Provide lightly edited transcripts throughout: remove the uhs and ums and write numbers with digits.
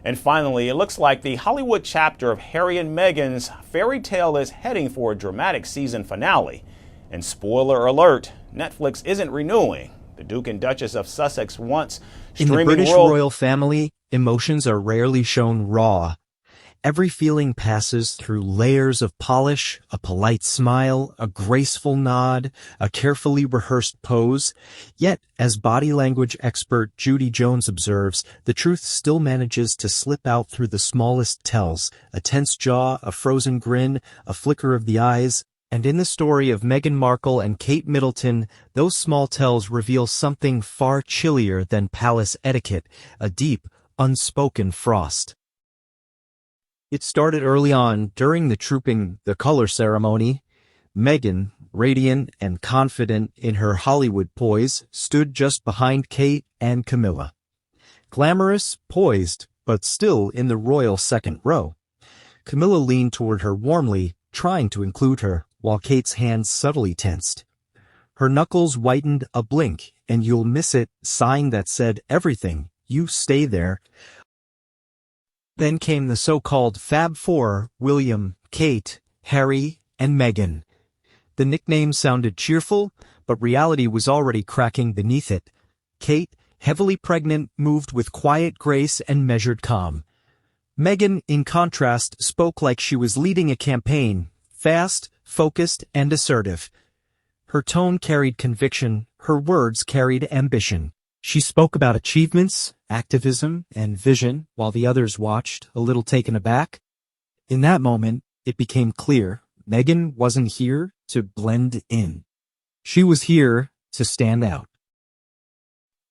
And finally, it looks like the Hollywood chapter of Harry and Meghan's fairy tale is heading for a dramatic season finale. And spoiler alert, Netflix isn't renewing. The Duke and Duchess of Sussex once streaming In the British royal family, emotions are rarely shown raw. Every feeling passes through layers of polish, a polite smile, a graceful nod, a carefully rehearsed pose. Yet, as body language expert Judy Jones observes, the truth still manages to slip out through the smallest tells: a tense jaw, a frozen grin, a flicker of the eyes. And in the story of Meghan Markle and Kate Middleton, those small tells reveal something far chillier than palace etiquette, a deep, unspoken frost. It started early on, during the color ceremony. Meghan, radiant and confident in her Hollywood poise, stood just behind Kate and Camilla. Glamorous, poised, but still in the royal second row. Camilla leaned toward her warmly, trying to include her, while Kate's hands subtly tensed. Her knuckles whitened a blink, and "you'll miss it" sign that said everything. You stay there. Then came the so-called Fab Four: William, Kate, Harry, and Meghan. The nickname sounded cheerful, but reality was already cracking beneath it. Kate, heavily pregnant, moved with quiet grace and measured calm. Meghan, in contrast, spoke like she was leading a campaign, fast, focused, and assertive. Her tone carried conviction, her words carried ambition. She spoke about achievements, activism, and vision, while the others watched, a little taken aback. In that moment, it became clear Meghan wasn't here to blend in. She was here to stand out.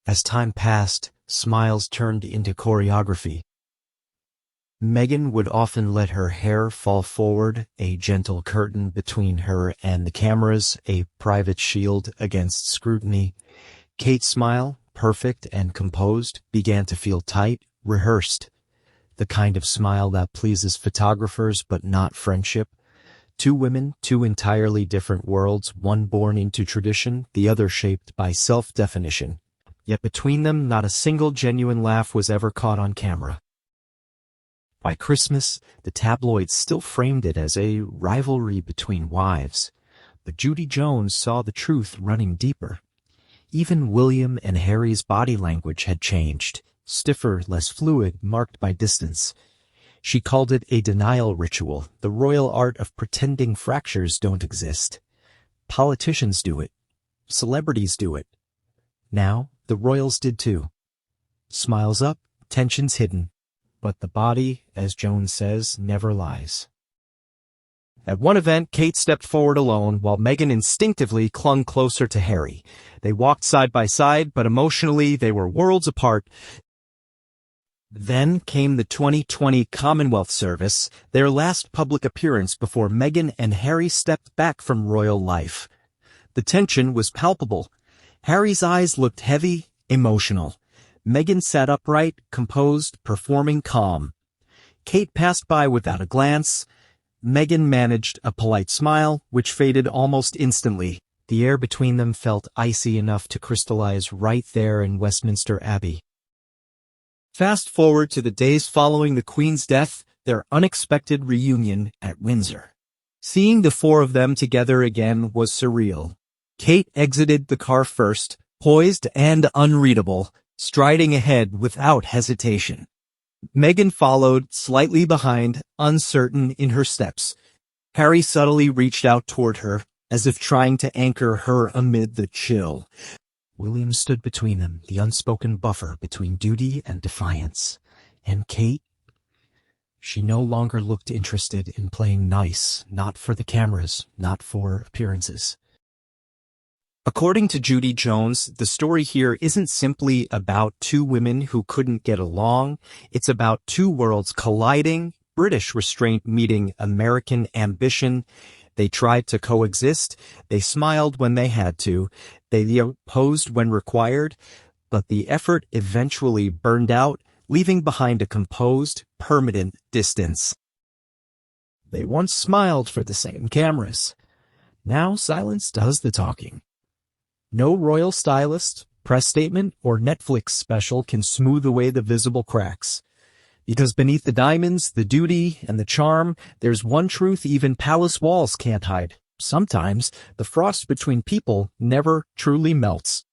As time passed, smiles turned into choreography. Meghan would often let her hair fall forward, a gentle curtain between her and the cameras, a private shield against scrutiny. Kate's smile, perfect and composed, began to feel tight, rehearsed. The kind of smile that pleases photographers but not friendship. Two women, two entirely different worlds, one born into tradition, the other shaped by self-definition. Yet between them, not a single genuine laugh was ever caught on camera. By Christmas, the tabloids still framed it as a rivalry between wives, but Judy Jones saw the truth running deeper. Even William and Harry's body language had changed, stiffer, less fluid, marked by distance. She called it a denial ritual, the royal art of pretending fractures don't exist. Politicians do it. Celebrities do it. Now, the royals did too. Smiles up, tensions hidden. But the body, as Jones says, never lies. At one event, Kate stepped forward alone, while Meghan instinctively clung closer to Harry. They walked side by side, but emotionally they were worlds apart. Then came the 2020 Commonwealth Service, their last public appearance before Meghan and Harry stepped back from royal life. The tension was palpable. Harry's eyes looked heavy, emotional. Meghan sat upright, composed, performing calm. Kate passed by without a glance. Meghan managed a polite smile, which faded almost instantly. The air between them felt icy enough to crystallize right there in Westminster Abbey. Fast forward to the days following the Queen's death, their unexpected reunion at Windsor. Seeing the four of them together again was surreal. Kate exited the car first, poised and unreadable, striding ahead without hesitation. Meghan followed, slightly behind, uncertain in her steps. Harry subtly reached out toward her, as if trying to anchor her amid the chill. William stood between them, the unspoken buffer between duty and defiance. And Kate? She no longer looked interested in playing nice, not for the cameras, not for appearances. According to Judy Jones, the story here isn't simply about two women who couldn't get along. It's about two worlds colliding, British restraint meeting American ambition. They tried to coexist. They smiled when they had to. They opposed when required. But the effort eventually burned out, leaving behind a composed, permanent distance. They once smiled for the same cameras. Now silence does the talking. No royal stylist, press statement, or Netflix special can smooth away the visible cracks. Because beneath the diamonds, the duty, and the charm, there's one truth even palace walls can't hide. Sometimes, the frost between people never truly melts.